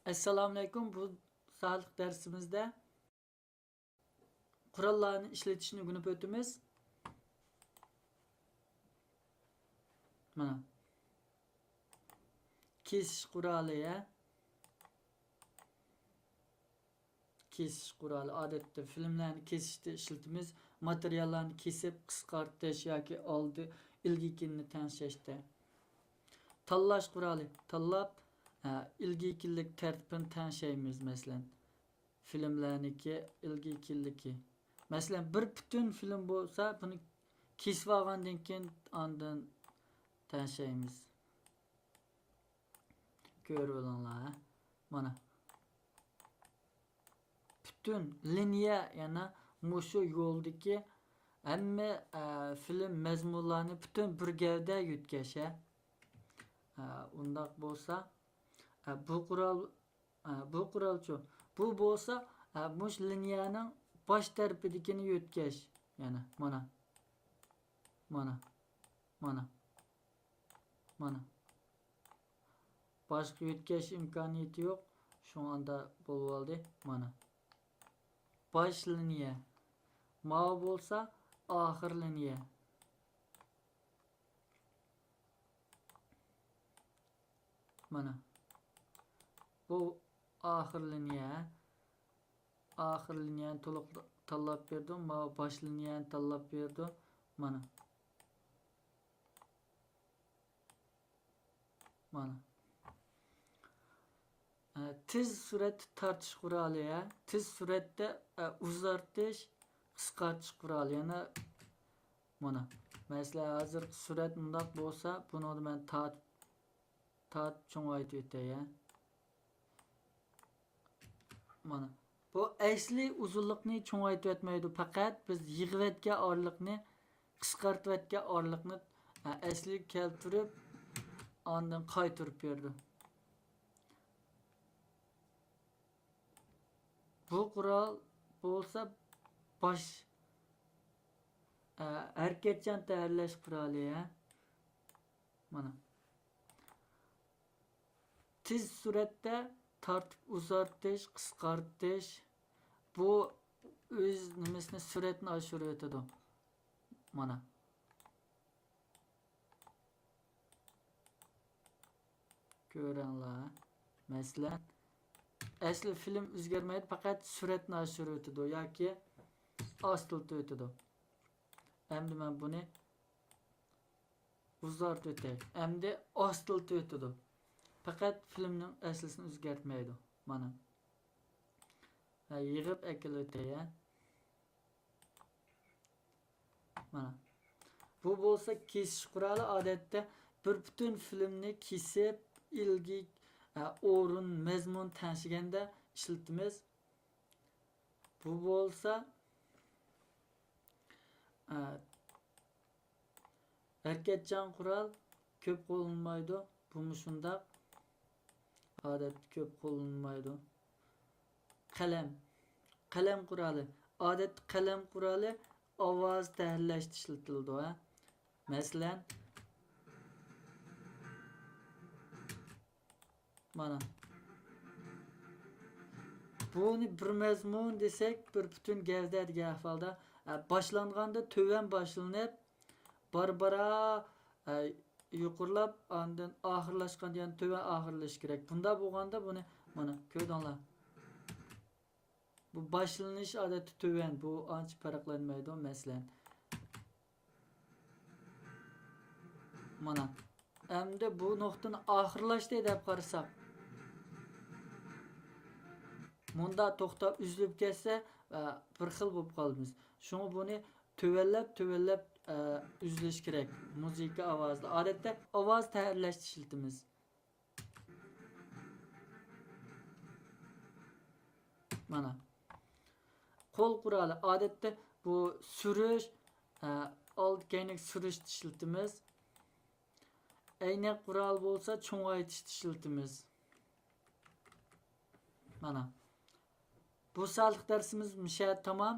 Assalomu alaykum. Bu sog'liq darsimizda qurollarni ishlatishni o'rganib o'tamiz. Mana kesish quroli kesish quroli odatda filmlarni kesishda ishlatamiz. Materiallarni kesib qisqartirish yoki oldi ilgikini tanishishda. Tanlash quroli tanlab ilgikilik tartibini tanishaymiz. Masalan, filmlarniki ilgikiligi. Masalan, bir bütün film bo'lsa, buni kesib olgandan keyin ondan tanishaymiz. Ko'rib olinglar. Mana bütün liniya yana mushu yo'ldagi hamma film mazmunlarini bütün bir gavda yutkash. Undaq bo'lsa, bu qurolchi bu bo'lsa, mush liniyaning bosh tarafidagini yutkash. Yana mana. Boshqa yutkash imkoniyati yo'q. Shu anda bo'lib oldi. Mana. Bosh liniya. Ma bo'lsa, oxir liniya. Mana. Bu oxir liniya. Oxir liniyani to'liq tanlab berdim. Ma bosh liniyani tanlab berdim. Mana. Tez surat tartish quroli tez suratda uzartish, qisqartish quroli. Yana mana. Masalan, hozir surat bundoq bo'lsa, buni men tat cho'ngaytib o'tay. Mana. Bu asli uzunlikni cho'ngaytib o'tmaydi. Faqat biz yig'ib o'tgan orliqni, qisqartib o'tgan orliqni asli keltirib, ondan qaytarib berdi. Bu qurol bo'lsa bosh harakatchan tayyorlash quroli Mana. Tez suratda tartib uzartish, qisqartish bu o'z nimasini suratni oshirib o'tadi. Mana. Ko'ringlar. Masalan, asli film o'zgarmaydi, faqat suratni oshirib o'tadi yoki ostiltib o'tadi. Endi men buni uzartib o'tay. Endi ostiltib o'tadi. Faqat filmning aslisini o'zgartmaydi. Mana. Yig'ib akilib o'tay. Mana. Bu bo'lsa kesish quroli odatda bir bütün filmni kesib, ilgik o'rin, mazmun tanishganda ishlatamiz. Bu bo'lsa harakatchan qurol ko'p qo'llanmaydi. Bu shundaq odatda ko'p qo'llanmaydi. Qalam quroli. Odatda qalam quroli ovoz tayyorlashda ishlatiladi. Masalan, mana. Buni bir mazmun desek, bir bütün gavda degan ahvolda boshlanganda to'van boshlanib, barbara yuqorilab, ondan oxirlashganda yana to'van oxirlash kerak. Bunda bo'lganda buni mana ko'rdinglar. Bu boshlanish odatda to'van, bu ancha farqlanmaydi. Masalan, mana. Endi bu nuqtani oxirlashdi deb qarasak, bunda to'xtab uzilib ketsa, bir xil bo'lib qolamiz. Shuni buni tövellab üzülüş kerak. Muzika ovozda. Odatda ovoz tayyorlashda ishlatamiz. Mana. Qo'l quroli. Odatda bu surish, old keyinlik surishda ishlatamiz. Aynak qurol bo'lsa, cho'ngaytishda ishlatamiz. Mana. Bu sog'liq darsimiz mishat tamom.